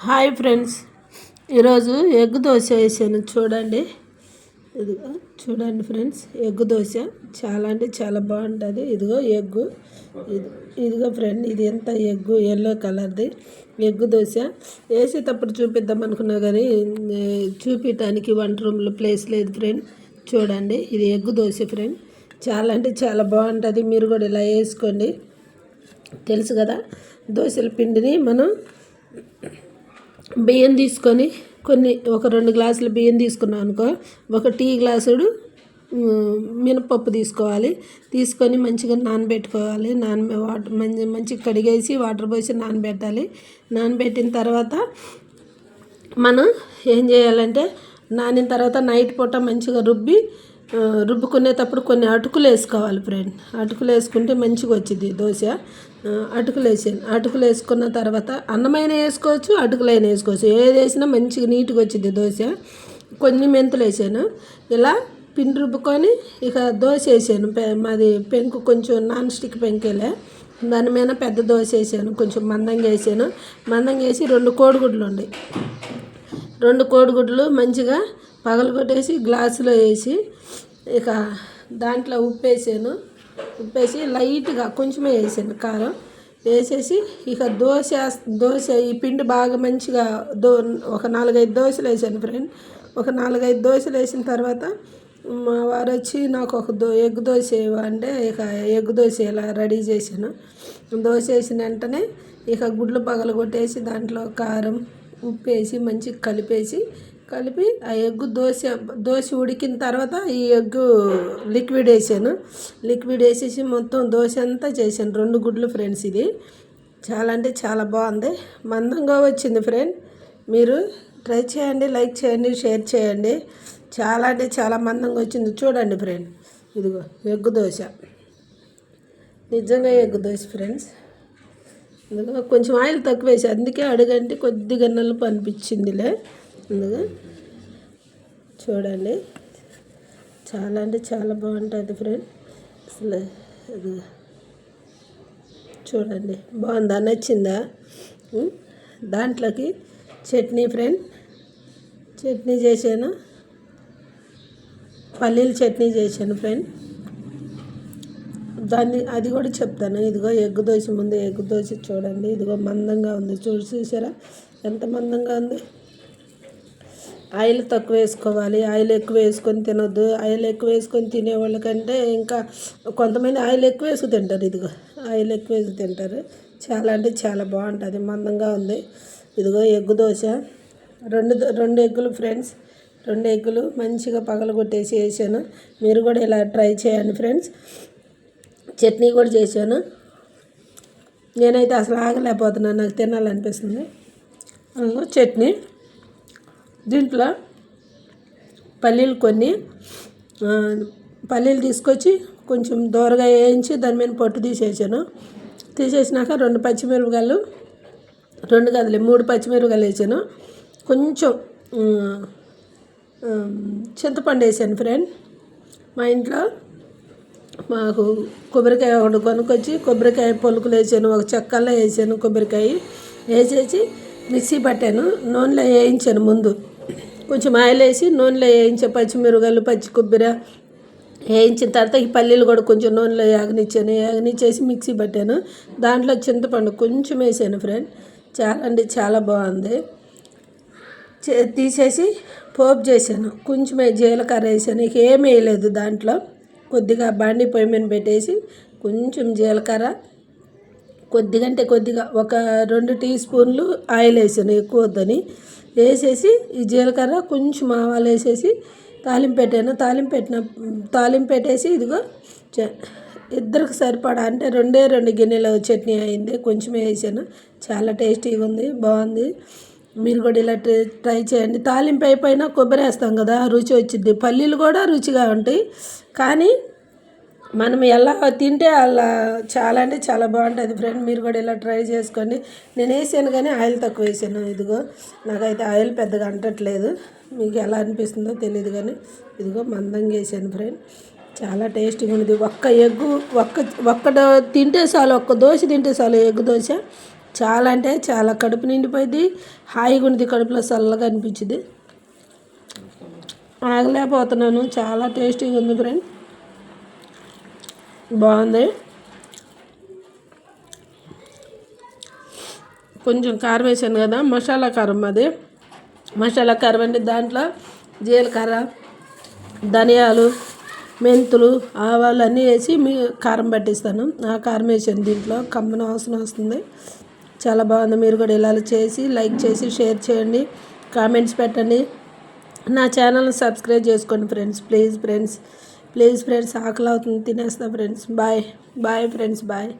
Hi friends, ఈరోజు egg dosa వేసాను. చూడండి, ఇదిగో చూడండి ఫ్రెండ్స్, ఎగ్ దోశ చాలా అంటే చాలా బాగుంటుంది. ఇదిగో ఎగ్గు, ఇదిగో ఫ్రెండ్, ఇది ఎంత ఎగ్గు ఎల్లో కలర్ది ఎగ్ దోశ వేసేటప్పుడు చూపిద్దాం అనుకున్నా కానీ చూపించడానికి వంట రూమ్లో ప్లేస్ లేదు ఫ్రెండ్. చూడండి, ఇది ఎగ్ దోశ ఫ్రెండ్, చాలా అంటే చాలా బాగుంటుంది. మీరు కూడా ఇలా వేసుకోండి. తెలుసు కదా, దోశల పిండిని మనం బియ్యం తీసుకొని ఒక 2 గ్లాసులు బియ్యం తీసుకున్నాం అనుకో, ఒక టీ గ్లాసుడు మినపప్పు తీసుకోవాలి. తీసుకొని మంచిగా నానబెట్టుకోవాలి. వాటర్ మంచిగా కడిగేసి వాటర్ పోసి నానబెట్టాలి. నానబెట్టిన తర్వాత మనం ఏం చేయాలంటే, నానిన తర్వాత నైట్ పూట మంచిగా రుబ్బుకునేటప్పుడు కొన్ని అటుకులు వేసుకోవాలి ఫ్రెండ్. అటుకులు వేసుకుంటే మంచిగా వచ్చింది దోశ. అటుకులు వేసుకున్న తర్వాత అన్నమైన వేసుకోవచ్చు, అటుకులైనా వేసుకోవచ్చు. ఏది వేసినా మంచిగా నీట్గా వచ్చింది దోశ. కొన్ని మెంతులు వేసాను. ఇలా పిండి రుబ్బుకొని ఇక దోశ వేసాను. మాది పెంకు కొంచెం నాన్ స్టిక్ పెంకేలే, దాని మీద పెద్ద దోశ వేసాను. కొంచెం మందంగా వేసాను. మందంగా వేసి 2 కోడిగుడ్లు ఉండి 2 కోడిగుడ్లు మంచిగా పగలగొట్టేసి గ్లాసులో వేసి ఇక దాంట్లో ఉప్పేసి లైట్గా కొంచెమే వేసాను కారం వేసేసి ఇక దోశ ఈ పిండి బాగా మంచిగా ఒక 4-5 దోశలు వేసాను ఫ్రెండ్. ఒక 4-5 దోశలు వేసిన తర్వాత మా వారు వచ్చి నాకు ఒక ఎగ్ దోశ అంటే ఇక ఎగ్ దోశ ఇలా రెడీ చేశాను. దోశ వేసిన వెంటనే ఇక గుడ్లు పగలగొట్టేసి దాంట్లో కారం ఉప్పు వేసి మంచిగా కలిపి ఆ ఎగ్గు దోశ ఉడికిన తర్వాత ఈ ఎగ్గు లిక్విడ్ వేసేసి మొత్తం దోశ అంతా చేశాను. 2 గుడ్లు ఫ్రెండ్స్. ఇది చాలా అంటే చాలా బాగుంది, మందంగా వచ్చింది ఫ్రెండ్. మీరు ట్రై చేయండి, లైక్ చేయండి, షేర్ చేయండి. చాలా అంటే చాలా మందంగా వచ్చింది. చూడండి ఫ్రెండ్, ఇదిగో ఎగ్గు దోశ, నిజంగా ఎగ్గు దోశ ఫ్రెండ్స్. అందులో కొంచెం ఆయిల్ తక్కువ వేసి, అందుకే అడుగంటే కొద్దిగా నలుపు అనిపించిందిలే. అందులో చూడండి, చాలా అంటే చాలా బాగుంటుంది ఫ్రెండ్. అసలు అది చూడండి, బాగుందా, నచ్చిందా? దాంట్లోకి చట్నీ ఫ్రెండ్, చట్నీ చేశాను, పల్లీల చట్నీ చేశాను ఫ్రెండ్. అది కూడా చెప్తాను. ఇదిగో ఎగ్ దోశ, ముందు ఎగ్ దోశ చూడండి, ఇదిగో మందంగా ఉంది. చూసారా ఎంత మందంగా ఉంది. ఆయిల్ తక్కువ వేసుకోవాలి, ఆయిల్ ఎక్కువ వేసుకొని తినొద్దు. ఆయిల్ ఎక్కువ వేసుకొని తినేవాళ్ళకంటే ఇంకా కొంతమంది ఆయిల్ ఎక్కువ వేసుకు తింటారు. ఇదిగో ఆయిల్ ఎక్కువ వేసి తింటారు. చాలా అంటే చాలా బాగుంటుంది, మందంగా ఉంది. ఇదిగో ఎగ్ దోశ, 2 ఎగ్గులు ఫ్రెండ్స్. 2 ఎగ్గులు మంచిగా పగలగొట్టేసి వేసాను. మీరు కూడా ఇలా ట్రై చేయండి ఫ్రెండ్స్. చట్నీ కూడా చేశాను. నేనైతే అసలు ఆగలేకపోతున్నాను, నాకు తినాలనిపిస్తుంది. చట్నీ, దీంట్లో పల్లీలు తీసుకొచ్చి కొంచెం దోరగా వేయించి దాని మీద పొట్టు తీసేసినాక 2 పచ్చిమిరపకాయలు, 3 పచ్చిమిరపకాయలు వేసాను. కొంచెం చింతపండు వేసాను ఫ్రెండ్. మా ఇంట్లో మాకు కొబ్బరికాయ ఒకటి కొనుక్కొచ్చి కొబ్బరికాయ పొలుకులు వేసాను, ఒక చెక్కల్లో వేసాను. కొబ్బరికాయ వేసేసి మిక్సీ పట్టాను, నూనెలో వేయించాను. ముందు కొంచెం ఆయిల్ వేసి నూనెలో వేయించే పచ్చిమిరపకాయలు, పచ్చి కొబ్బరి వేయించిన తర్వాత ఈ పల్లీలు కూడా కొంచెం నూనెలో యాగనిచ్చేసి మిక్సీ పట్టాను. దాంట్లో చింతపండు కొంచెం వేసాను ఫ్రెండ్. చాలా అంటే చాలా బాగుంది. తీసేసి పోపు చేశాను. కొంచెమే జీలకర్ర వేసాను, ఇక ఏమీ వేయలేదు. దాంట్లో కొద్దిగా బాండీ పొయ్యి మీద పెట్టేసి కొంచెం జీలకర్ర, కొద్దిగా ఒక 2 టీ స్పూన్లు ఆయిల్ వేసాను, ఎక్కువ వద్దని. వేసేసి ఈ జీలకర్ర కొంచెం ఆవాలు వేసేసి తాలింపు పెట్టేసి ఇదిగో ఇద్దరికి సరిపడా అంటే 2 గిన్నెల చట్నీ అయింది. కొంచెమే వేసాను, చాలా టేస్టీగా ఉంది, బాగుంది. మీరు కూడా ఇలా ట్రై చేయండి. తాలింపు అయిపోయినా కొబ్బరి వేస్తాం కదా, రుచి వచ్చింది. పల్లీలు కూడా రుచిగా ఉంటాయి, కానీ మనం ఎలా తింటే అలా చాలా అంటే చాలా బాగుంటుంది ఫ్రెండ్. మీరు కూడా ఇలా ట్రై చేసుకోండి. నేను వేసాను కానీ ఆయిల్ తక్కువ వేసాను. ఇదిగో నాకైతే ఆయిల్ పెద్దగా అంటట్లేదు, మీకు ఎలా అనిపిస్తుందో తెలియదు కానీ ఇదిగో మందంగా వేసాను ఫ్రెండ్. చాలా టేస్టీగా ఉంది. ఒక్క దోశ తింటే చాలు, ఎగ్ దోశ. చాలా అంటే చాలా కడుపు నిండిపోయింది, హాయిగా ఉంది, కడుపులో చల్లగా అనిపించింది. ఆగలేకపోతున్నాను, చాలా టేస్టీగా ఉంది ఫ్రెండ్, బాగుంది. కొంచెం కారం వేసాను కదా, మసాలా కారం అది. మసాలా కారం అంటే దాంట్లో జీలకర్ర, ధనియాలు, మెంతులు, ఆవాలు అన్నీ వేసి కారం పట్టిస్తాను. ఆ కారం వేసాను దీంట్లో, కమ్మన వాసన వస్తుంది, చాలా బాగుంది. మీరు కూడా ఇలా చేసి లైక్ చేసి షేర్ చేయండి, కామెంట్స్ పెట్టండి. నా ఛానల్ని సబ్స్క్రైబ్ చేసుకోండి ఫ్రెండ్స్, ప్లీజ్ ఫ్రెండ్స్, ఆకలి అవుతుంది, తినేస్తా friends. Bye bye friends, bye.